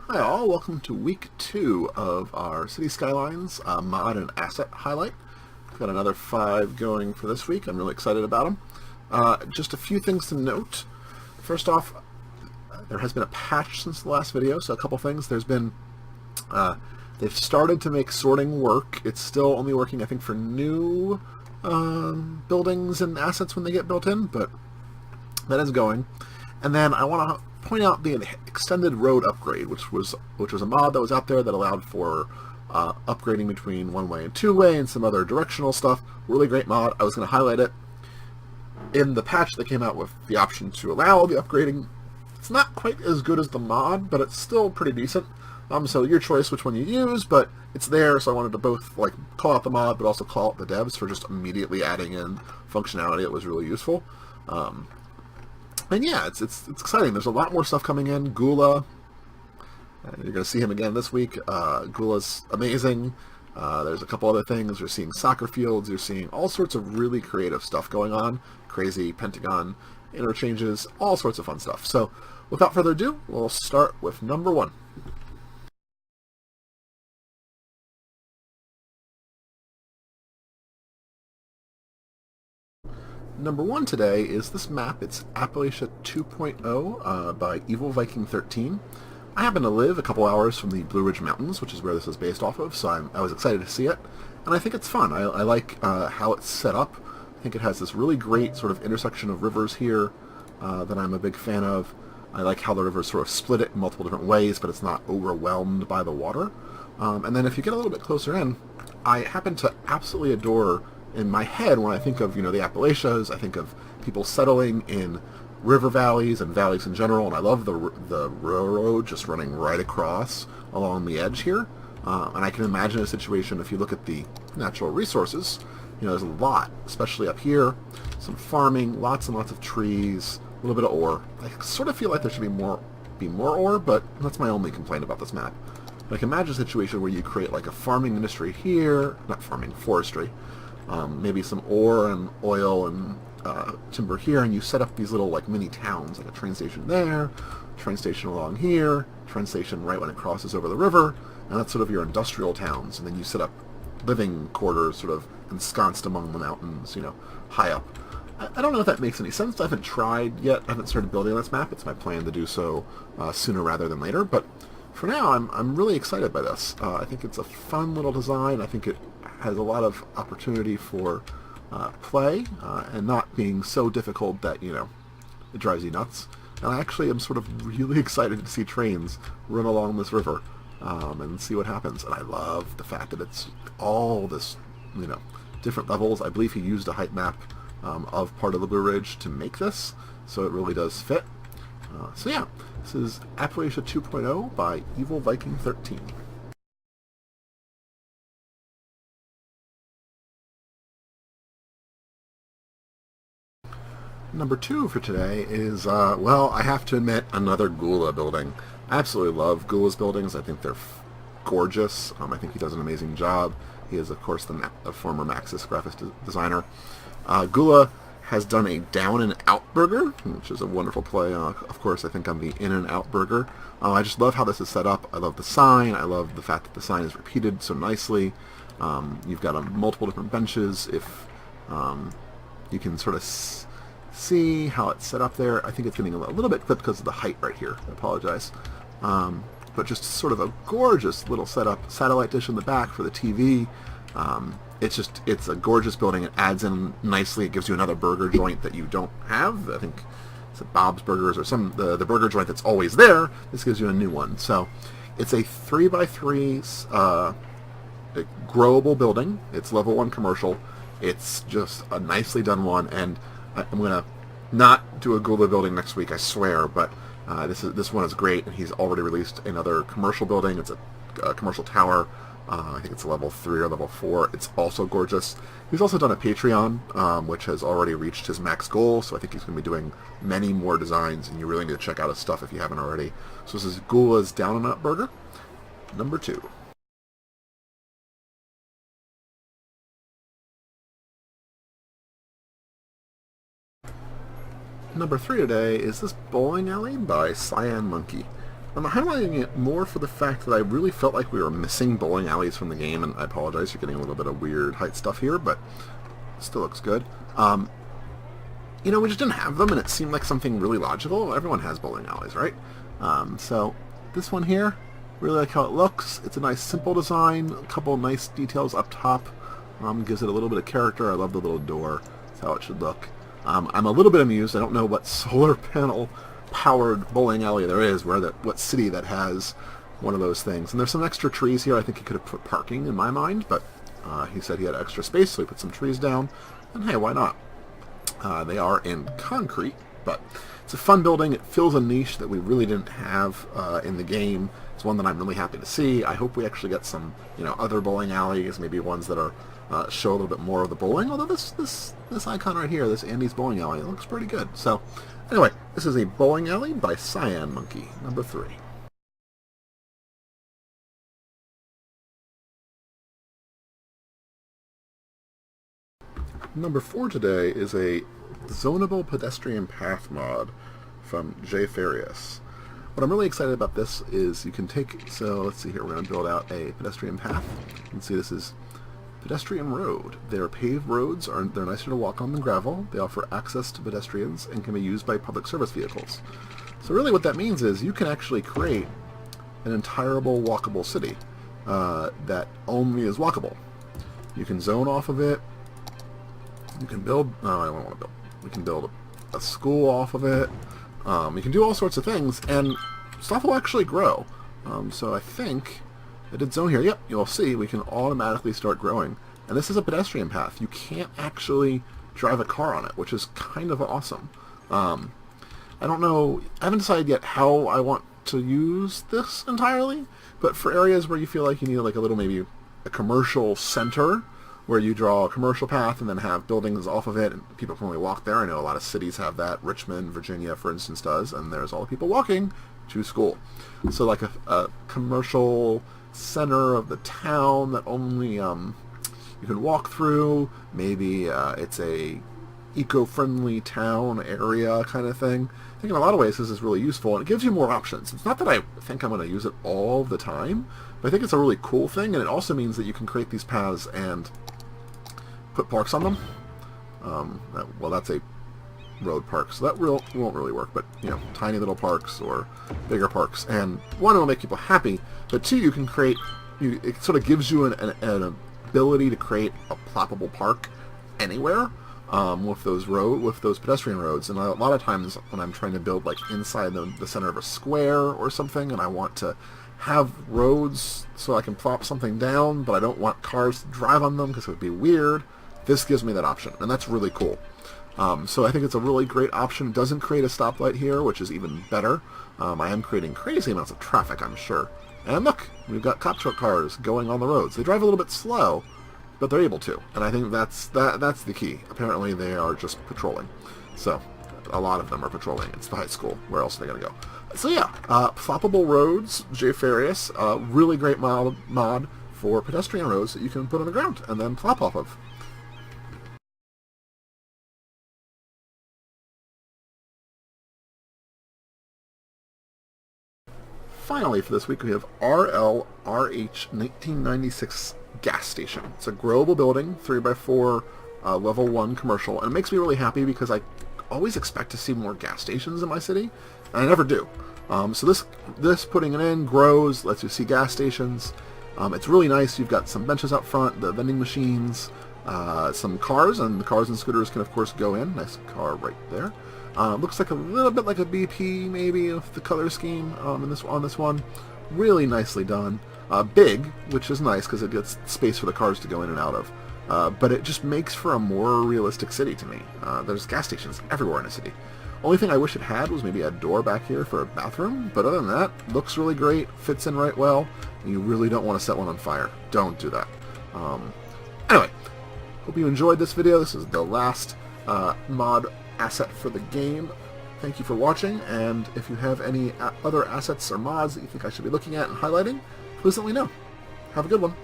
Hi all, welcome to week 2 of our City Skylines mod and asset highlight. We've got another 5 going for this week. I'm really excited about them. Just a few things to note. First off, there has been a patch since the last video, so a couple things. They've started to make sorting work. It's still only working, I think, for new buildings and assets when they get built in, but that is going. And then I want to point out the extended road upgrade, which was a mod that was out there that allowed for upgrading between one-way and two-way and some other directional stuff. Really great mod. I was going to highlight it. In the patch that came out with the option to allow the upgrading, it's not quite as good as the mod, but it's still pretty decent. So your choice which one you use, but it's there, so I wanted to both call out the mod, but also call out the devs for just immediately adding in functionality that was really useful. And yeah, it's exciting. There's a lot more stuff coming in. Gula, you're going to see him again this week. Gula's amazing. There's a couple other things. You're seeing soccer fields. You're seeing all sorts of really creative stuff going on. Crazy Pentagon interchanges, all sorts of fun stuff. So without further ado, we'll start with number 1. Number 1 today is this map. It's Appalachia 2.0 by Evil Viking 13. I happen to live a couple hours from the Blue Ridge Mountains, which is where this is based off of, so I was excited to see it. And I think it's fun. I like how it's set up. I think it has this really great sort of intersection of rivers here that I'm a big fan of. I like how the rivers sort of split it in multiple different ways, but it's not overwhelmed by the water. And then if you get a little bit closer in, I happen to absolutely adore, in my head, when I think of, the Appalachias, I think of people settling in river valleys and valleys in general, and I love the railroad just running right across along the edge here. And I can imagine a situation, if you look at the natural resources, there's a lot, especially up here, some farming, lots and lots of trees, a little bit of ore. I sort of feel like there should be more ore, but that's my only complaint about this map. But I can imagine a situation where you create like a farming industry here, not farming, forestry, maybe some ore and oil and timber here, and you set up these little mini towns, like a train station there, train station along here, train station right when it crosses over the river, and that's sort of your industrial towns. And then you set up living quarters sort of ensconced among the mountains, high up. I don't know if that makes any sense. I haven't tried yet. I haven't started building this map. It's my plan to do so sooner rather than later, but for now I'm really excited by this. I think it's a fun little design. I think it has a lot of opportunity for play and not being so difficult that it drives you nuts. And I actually am sort of really excited to see trains run along this river and see what happens. And I love the fact that it's all this different levels. I believe he used a height map of part of the Blue Ridge to make this, so it really does fit. So yeah, this is Appalachia 2.0 by Evil Viking 13. Number 2 for today is, well, I have to admit, another Gula building. I absolutely love Gula's buildings. I think they're gorgeous. I think he does an amazing job. He is, of course, the former Maxis graphics designer. Gula has done a down and out burger, which is a wonderful play, of course, I think, on the in and out burger. I just love how this is set up. I love the sign. I love the fact that the sign is repeated so nicely. You've got multiple different benches. If you can sort of see how it's set up there. I think it's getting a little bit clipped because of the height right here. I apologize. But just sort of a gorgeous little setup. Satellite dish in the back for the TV. It's a gorgeous building. It adds in nicely. It gives you another burger joint that you don't have. I think it's Bob's Burgers or the burger joint that's always there. This gives you a new one. So it's a 3x3 growable building. It's level 1 commercial. It's just a nicely done one, and I'm going to not do a Gula building next week, I swear, but this one is great, and he's already released another commercial building. It's a commercial tower. I think it's a level 3 or level 4. It's also gorgeous. He's also done a Patreon, which has already reached his max goal, so I think he's going to be doing many more designs, and you really need to check out his stuff if you haven't already. So this is Gula's Down and Out Burger, number 2. Number 3 today is this bowling alley by Cyan Monkey. I'm highlighting it more for the fact that I really felt like we were missing bowling alleys from the game, and I apologize, you're getting a little bit of weird height stuff here, but it still looks good. You know, we just didn't have them, and it seemed like something really logical. Everyone has bowling alleys, right? So this one here, really like how it looks. It's a nice, simple design, a couple nice details up top. Gives it a little bit of character. I love the little door. That's how it should look. I'm a little bit amused. I don't know what solar panel powered bowling alley there is, what city that has one of those things. And there's some extra trees here. I think he could have put parking in my mind, but he said he had extra space, so he put some trees down. And hey, why not? They are in concrete, but it's a fun building. It fills a niche that we really didn't have in the game. It's one that I'm really happy to see. I hope we actually get some, other bowling alleys, maybe ones that are show a little bit more of the bowling. Although this icon right here, this Andy's Bowling Alley, it looks pretty good. So anyway, this is a bowling alley by Cyan Monkey, number 3. Number 4 today is a zonable pedestrian path mod from J. Farius. What I'm really excited about this is you can take, so let's see here, we're going to build out a pedestrian path. You can see this is pedestrian road. They're paved roads, they're nicer to walk on than gravel. They offer access to pedestrians and can be used by public service vehicles. So really what that means is you can actually create an entirable walkable city that only is walkable. You can zone off of it. You can build, no, I don't want to build. We can build a school off of it. You can do all sorts of things, and stuff will actually grow. So I think I did zone here. Yep, you'll see we can automatically start growing. And this is a pedestrian path. You can't actually drive a car on it, which is kind of awesome. I don't know, I haven't decided yet how I want to use this entirely, but for areas where you feel like you need like a little, maybe a commercial center, where you draw a commercial path and then have buildings off of it, and people can only walk there. I know a lot of cities have that. Richmond, Virginia, for instance, does, and there's all the people walking to school. So like a commercial center of the town that only you can walk through. Maybe it's a eco-friendly town area kind of thing. I think in a lot of ways this is really useful, and it gives you more options. It's not that I think I'm going to use it all the time, but I think it's a really cool thing, and it also means that you can create these paths and put parks on them. Well, that's a road park, so that won't really work, but tiny little parks or bigger parks. And one, it'll make people happy, but two, you can create, it sort of gives you an ability to create a ploppable park anywhere with those pedestrian roads. And a lot of times when I'm trying to build like inside the center of a square or something, and I want to have roads so I can plop something down, but I don't want cars to drive on them because it would be weird, this gives me that option, and that's really cool. So I think it's a really great option. It doesn't create a stoplight here, which is even better. I am creating crazy amounts of traffic, I'm sure. And look, we've got cop truck cars going on the roads. They drive a little bit slow, but they're able to, and I think that's the key. Apparently they are just patrolling. So a lot of them are patrolling. It's the high school. Where else are they going to go? So yeah, floppable roads, J. Farius, really great mod for pedestrian roads that you can put on the ground and then plop off of. Finally, for this week, we have RLRH 1996 gas station. It's a growable building, 3x4, level 1 commercial, and it makes me really happy because I always expect to see more gas stations in my city, and I never do. So this putting it in grows, lets you see gas stations. It's really nice. You've got some benches out front, the vending machines, some cars, and the cars and scooters can of course go in. Nice car right there. Looks like a little bit like a BP maybe with the color scheme on this one. Really nicely done. Big, which is nice because it gets space for the cars to go in and out of. But it just makes for a more realistic city to me. There's gas stations everywhere in a city. Only thing I wish it had was maybe a door back here for a bathroom, but other than that, looks really great, fits in right well, and you really don't want to set one on fire. Don't do that. Anyway, hope you enjoyed this video. This is the last mod asset for the game. Thank you for watching, and if you have any other assets or mods that you think I should be looking at and highlighting, please let me know. Have a good one.